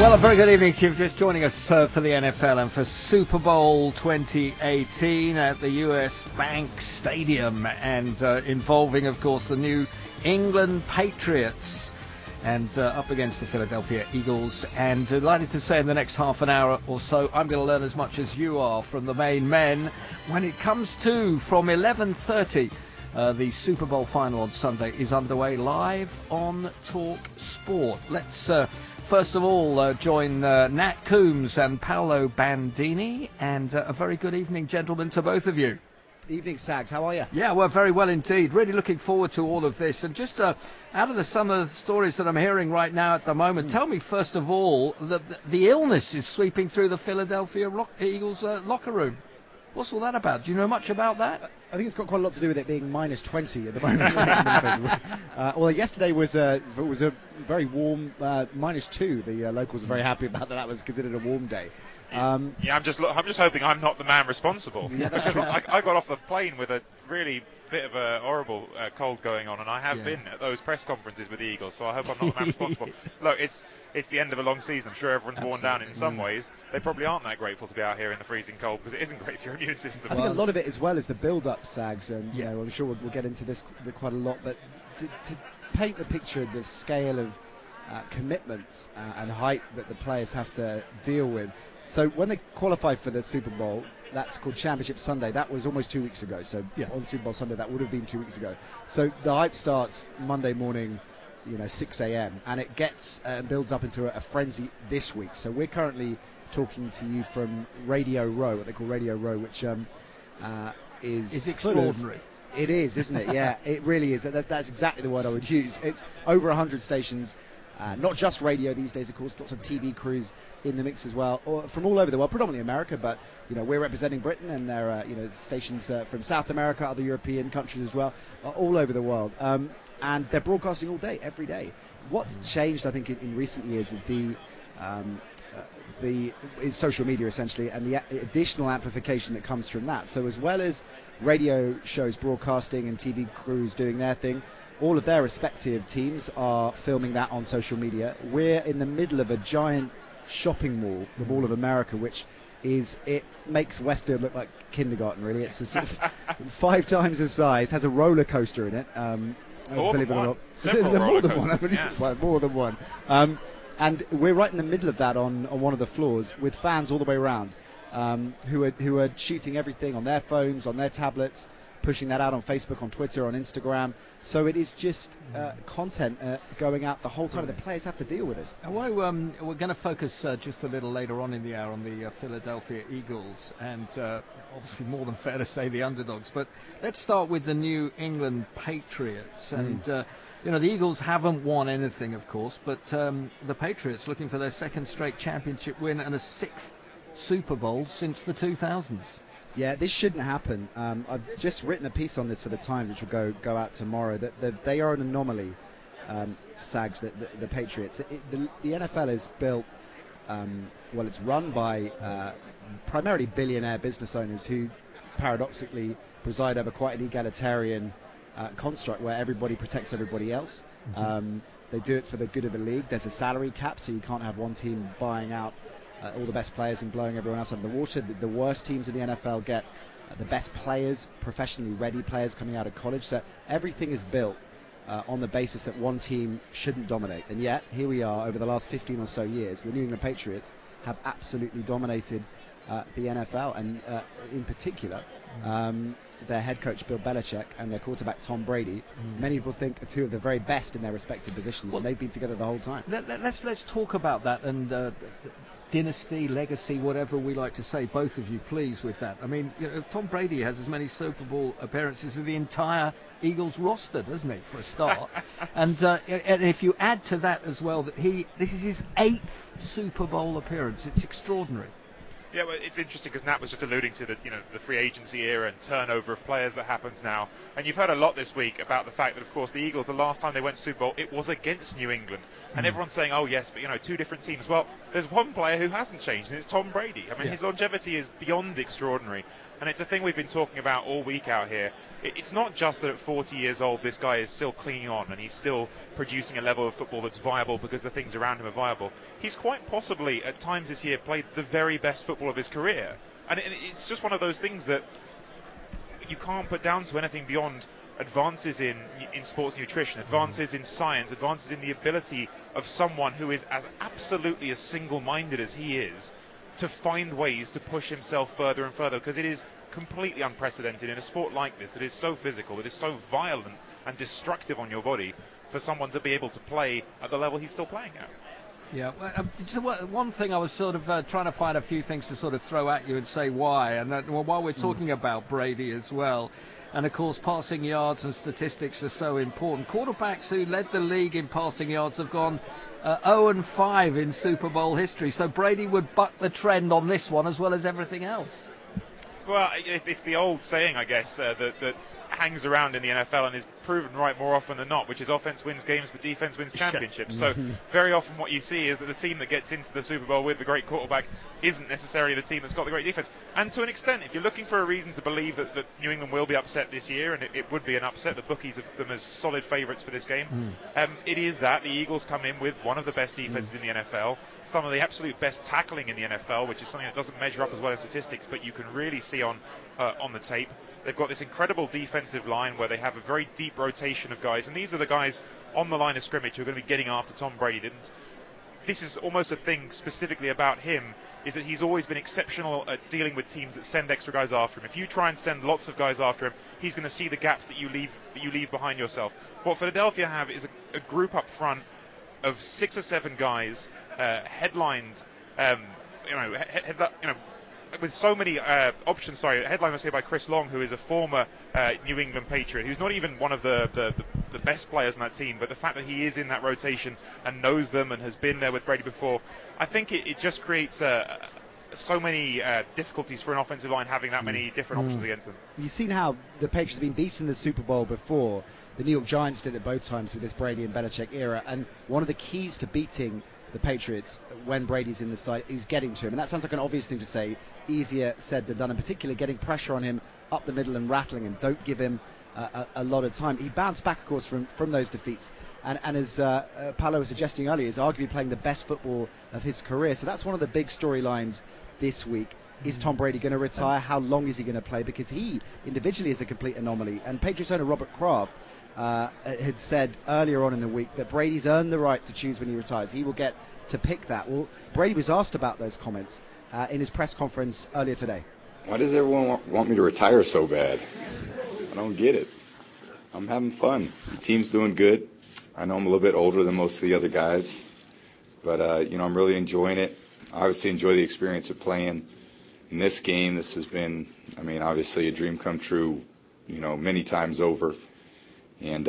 Well, a very good evening to you. Just joining us for the NFL and for Super Bowl 2018 at the US Bank Stadium, and involving, of course, the New England Patriots and up against the Philadelphia Eagles. And delighted to say in the next half an hour or so, I'm going to learn as much as you are from the main men when it comes to, from 11:30, the Super Bowl final on Sunday is underway live on talkSPORT. Let's first of all join Nat Coombs and Paolo Bandini, and a very good evening, gentlemen, to both of you. Evening, Sags. How are you? Yeah, well, very well indeed. Really looking forward to all of this. And just out of some of the stories that I'm hearing right now at the moment, tell me first of all, the illness is sweeping through the Philadelphia Eagles locker room. What's all that about? Do you know much about that? I think it's got quite a lot to do with it being minus 20 at the moment. Well, yesterday was a very warm minus 2. The locals are very happy about that. That was considered a warm day. I'm just hoping I'm not the man responsible. Yeah, because I got off the plane with a really bit of a horrible cold going on, and I have been at those press conferences with the Eagles, so I hope I'm not the man responsible. Look, it's the end of a long season. I'm sure everyone's worn down in some ways. They probably aren't that grateful to be out here in the freezing cold, because it isn't great for your immune system. I think a lot of it as well is the build-up, Sags, and you know, I'm sure we'll get into this quite a lot, but to paint the picture of the scale of commitments and hype that the players have to deal with. So when they qualified for the Super Bowl, that's called Championship Sunday. That was almost 2 weeks ago. So on Super Bowl Sunday, that would have been 2 weeks ago. So the hype starts Monday morning, 6 a.m. and it gets builds up into a frenzy this week. So we're currently talking to you from Radio Row, what they call Radio Row, which is extraordinary. It is, isn't it? Yeah, it really is. That's exactly the word I would use. It's over 100 stations. Not just radio these days, of course, lots of TV crews in the mix as well, or from all over the world, predominantly America, but we're representing Britain, and there are stations from South America, other European countries as well, all over the world, and they're broadcasting all day, every day. What's changed, I think, in recent years is is social media essentially, and the additional amplification that comes from that. So as well as radio shows broadcasting and TV crews doing their thing, all of their respective teams are filming that on social media. We're in the middle of a giant shopping mall, the Mall of America, which it makes Westfield look like kindergarten, really. It's a sort of 5 times the size, has a roller coaster in it. More than one. More than one. And we're right in the middle of that on one of the floors with fans all the way around, who are shooting everything on their phones, on their tablets, pushing that out on Facebook, on Twitter, on Instagram. So it is just content going out the whole time. The players have to deal with it. We're going to focus just a little later on in the hour on the Philadelphia Eagles, and obviously more than fair to say the underdogs. But let's start with the New England Patriots. And the Eagles haven't won anything, of course, but the Patriots looking for their second straight championship win and a 6th Super Bowl since the 2000s. Yeah, this shouldn't happen. I've just written a piece on this for the Times, which will go out tomorrow. That they are an anomaly, Sags. The Patriots. The NFL is built. It's run by primarily billionaire business owners who, paradoxically, preside over quite an egalitarian construct where everybody protects everybody else. They do it for the good of the league. There's a salary cap, so you can't have one team buying out all the best players and blowing everyone else under the water. The worst teams in the NFL get the best players, professionally ready players coming out of college. So everything is built on the basis that one team shouldn't dominate. And yet, here we are, over the last 15 or so years, the New England Patriots have absolutely dominated the NFL, and in particular, their head coach Bill Belichick and their quarterback Tom Brady. Many people think are two of the very best in their respective positions, and they've been together the whole time. Let's talk about that, and dynasty, legacy, whatever we like to say, both of you, please, with that. I mean, Tom Brady has as many Super Bowl appearances as the entire Eagles roster, doesn't he, for a start? and if you add to that as well that this is his 8th Super Bowl appearance, it's extraordinary. Yeah, well, it's interesting because Nat was just alluding to the free agency era and turnover of players that happens now. And you've heard a lot this week about the fact that, of course, the Eagles, the last time they went to Super Bowl, it was against New England. And everyone's saying, oh, yes, but, 2 different teams. Well, there's one player who hasn't changed, and it's Tom Brady. I mean, his longevity is beyond extraordinary. And it's a thing we've been talking about all week out here. It's not just that at 40 years old this guy is still clinging on and he's still producing a level of football that's viable because the things around him are viable. He's quite possibly at times this year played the very best football of his career. And it's just one of those things that you can't put down to anything beyond advances in sports nutrition, advances in science, advances in the ability of someone who is as absolutely as single-minded as he is to find ways to push himself further and further, because it is completely unprecedented in a sport like this that is so physical, that is so violent and destructive on your body, for someone to be able to play at the level he's still playing at. Yeah, one thing I was sort of trying to find a few things to sort of throw at you and say why, and while we're talking about Brady as well, and of course passing yards and statistics are so important. Quarterbacks who led the league in passing yards have gone 0-5 in Super Bowl history, so Brady would buck the trend on this one as well as everything else. Well, it's the old saying, I guess, that hangs around in the NFL and is proven right more often than not, which is offense wins games but defense wins championships. So very often what you see is that the team that gets into the Super Bowl with the great quarterback isn't necessarily the team that's got the great defense. And to an extent, if you're looking for a reason to believe that New England will be upset this year, and it would be an upset, the bookies have them as solid favourites for this game, it is that the Eagles come in with one of the best defenses in the NFL, some of the absolute best tackling in the NFL, which is something that doesn't measure up as well in statistics, but you can really see on the tape. They've got this incredible defensive line where they have a very deep rotation of guys, and these are the guys on the line of scrimmage who are going to be getting after Tom Brady. This is almost a thing specifically about him, is that he's always been exceptional at dealing with teams that send extra guys after him. If you try and send lots of guys after him, he's going to see the gaps that you leave behind yourself. What Philadelphia have is a group up front of 6 or 7 guys, headlined, with so many options. Headline was here by Chris Long, who is a former New England Patriot, who's not even one of the best players in that team, but the fact that he is in that rotation and knows them and has been there with Brady before, I think it just creates so many difficulties for an offensive line having that many different options against them. You've seen how the Patriots have been beaten in the Super Bowl before. The New York Giants did it both times with this Brady and Belichick era, and one of the keys to beating the Patriots when Brady's in the side is getting to him, and that sounds like an obvious thing to say, easier said than done, and particularly getting pressure on him up the middle and rattling him. Don't give him a lot of time. He bounced back, of course, from those defeats, and as Paolo was suggesting earlier, is arguably playing the best football of his career. So that's one of the big storylines this week. Is Tom Brady going to retire? How long is he going to play? Because he individually is a complete anomaly, and Patriots owner Robert Kraft had said earlier on in the week that Brady's earned the right to choose when he retires. He will get to pick that. Well, Brady was asked about those comments in his press conference earlier today. Why does everyone want me to retire so bad? I don't get it. I'm having fun. The team's doing good. I know I'm a little bit older than most of the other guys, but I'm really enjoying it. I obviously enjoy the experience of playing in this game. This has been, obviously a dream come true, many times over. And,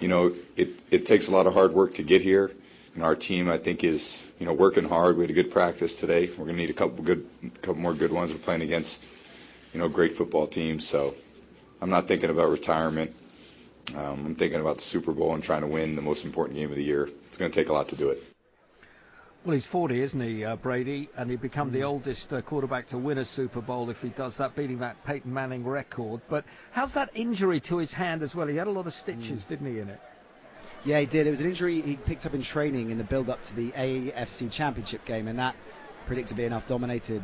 it takes a lot of hard work to get here. And our team, I think, is, working hard. We had a good practice today. We're going to need a couple more good ones. We're playing against, great football teams. So I'm not thinking about retirement. I'm thinking about the Super Bowl and trying to win the most important game of the year. It's going to take a lot to do it. Well, he's 40, isn't he, Brady? And he'd become the oldest quarterback to win a Super Bowl if he does that, beating that Peyton Manning record. But how's that injury to his hand as well? He had a lot of stitches, didn't he, in it? Yeah, he did. It was an injury he picked up in training in the build-up to the AFC Championship game, and that, predictably enough, dominated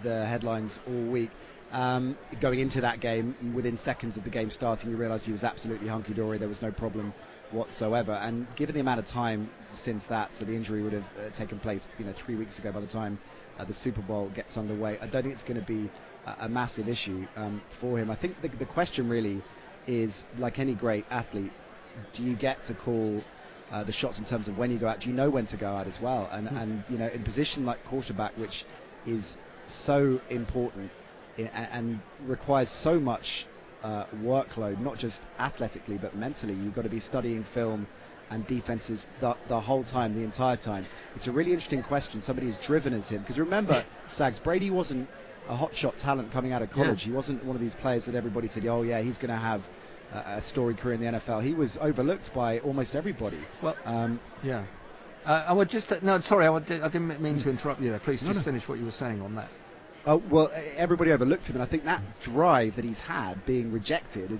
the headlines all week. Going into that game, within seconds of the game starting, you realised he was absolutely hunky-dory. There was no problem whatsoever. And given the amount of time since that, so the injury would have taken place 3 weeks ago by the time the Super Bowl gets underway, I don't think it's going to be a massive issue for him. I think the question really is, like any great athlete, do you get to call the shots in terms of when you go out? Do you know when to go out as well? And in a position like quarterback, which is so important and requires so much workload, not just athletically but mentally, you've got to be studying film and defenses the whole time, the entire time. It's a really interesting question. Somebody as driven as him, because remember, Sags, Brady wasn't a hotshot talent coming out of college. He wasn't one of these players that everybody said, oh yeah, he's going to have a storied career in the NFL. He was overlooked by almost everybody. Well, I would just I didn't mean to interrupt you there. Please finish what you were saying on that. Well, everybody overlooked him, and I think that drive that he's had, being rejected,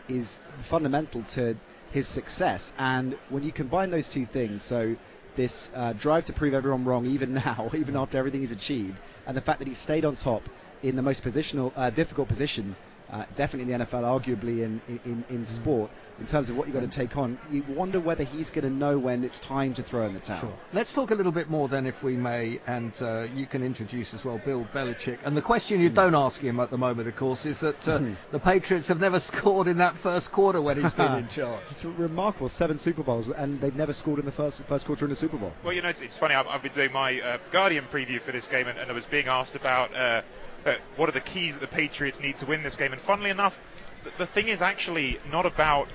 is fundamental to his success. And when you combine those two things, so this drive to prove everyone wrong, even now, even after everything he's achieved, and the fact that he stayed on top in the most difficult position, definitely in the NFL, arguably in sport, in terms of what you've got to take on, you wonder whether he's going to know when it's time to throw in the towel. Sure. Let's talk a little bit more then, if we may, and you can introduce as well Bill Belichick. And the question you don't ask him at the moment, of course, is that the Patriots have never scored in that first quarter when he's been in charge. It's remarkable, 7 Super Bowls, and they've never scored in the first quarter in a Super Bowl. Well, it's funny, I've been doing my Guardian preview for this game, and I was being asked about what are the keys that the Patriots need to win this game. And funnily enough, the thing is actually not about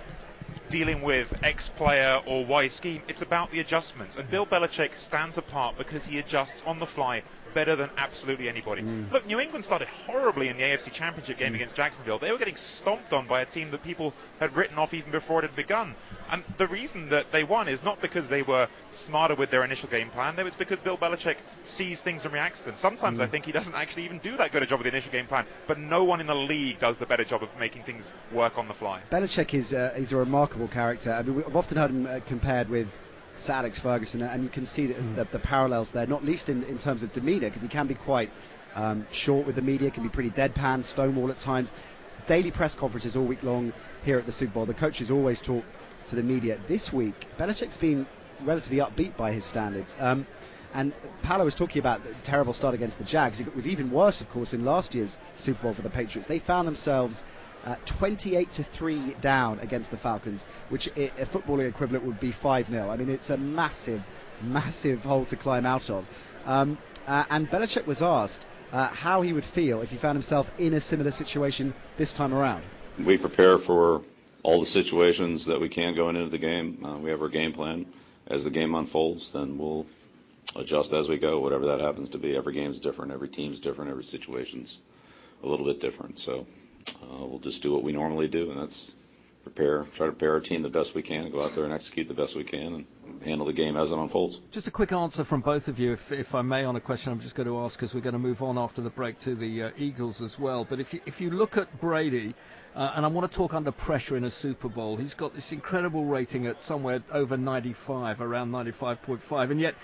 dealing with X player or Y scheme. It's about the adjustments. And Bill Belichick stands apart because he adjusts on the fly better than absolutely anybody. Look, New England started horribly in the AFC Championship game against Jacksonville. They were getting stomped on by a team that people had written off even before it had begun. And the reason that they won is not because they were smarter with their initial game plan. It's because Bill Belichick sees things and reacts to them. Sometimes I think he doesn't actually even do that good a job with the initial game plan, but no one in the league does the better job of making things work on the fly. Belichick is a remarkable character. I mean, I've often heard him compared with Sir Alex Ferguson, and you can see the parallels there, not least in terms of demeanour, because he can be quite short with the media, can be pretty deadpan, stonewall at times. Daily press conferences all week long here at the Super Bowl. The coaches always talk to the media. This week, Belichick's been relatively upbeat by his standards. And Paolo was talking about the terrible start against the Jags. It was even worse, of course, in last year's Super Bowl for the Patriots. They found themselves 28-3 down against the Falcons, which a footballing equivalent would be 5-0. I mean, it's a massive, massive hole to climb out of. And Belichick was asked how he would feel if he found himself in a similar situation this time around. We prepare for all the situations that we can going into the game. We have our game plan. As the game unfolds, then we'll adjust as we go, whatever that happens to be. Every game's different, every team's different, every situation's a little bit different. So we'll just do what we normally do, and that's try to prepare our team the best we can, and go out there and execute the best we can, and handle the game as it unfolds. Just a quick answer from both of you, if I may, on a question I'm just going to ask, because we're going to move on after the break to the Eagles as well. But if you look at Brady, and I want to talk under pressure in a Super Bowl, he's got this incredible rating at somewhere over 95, around 95.5, and yet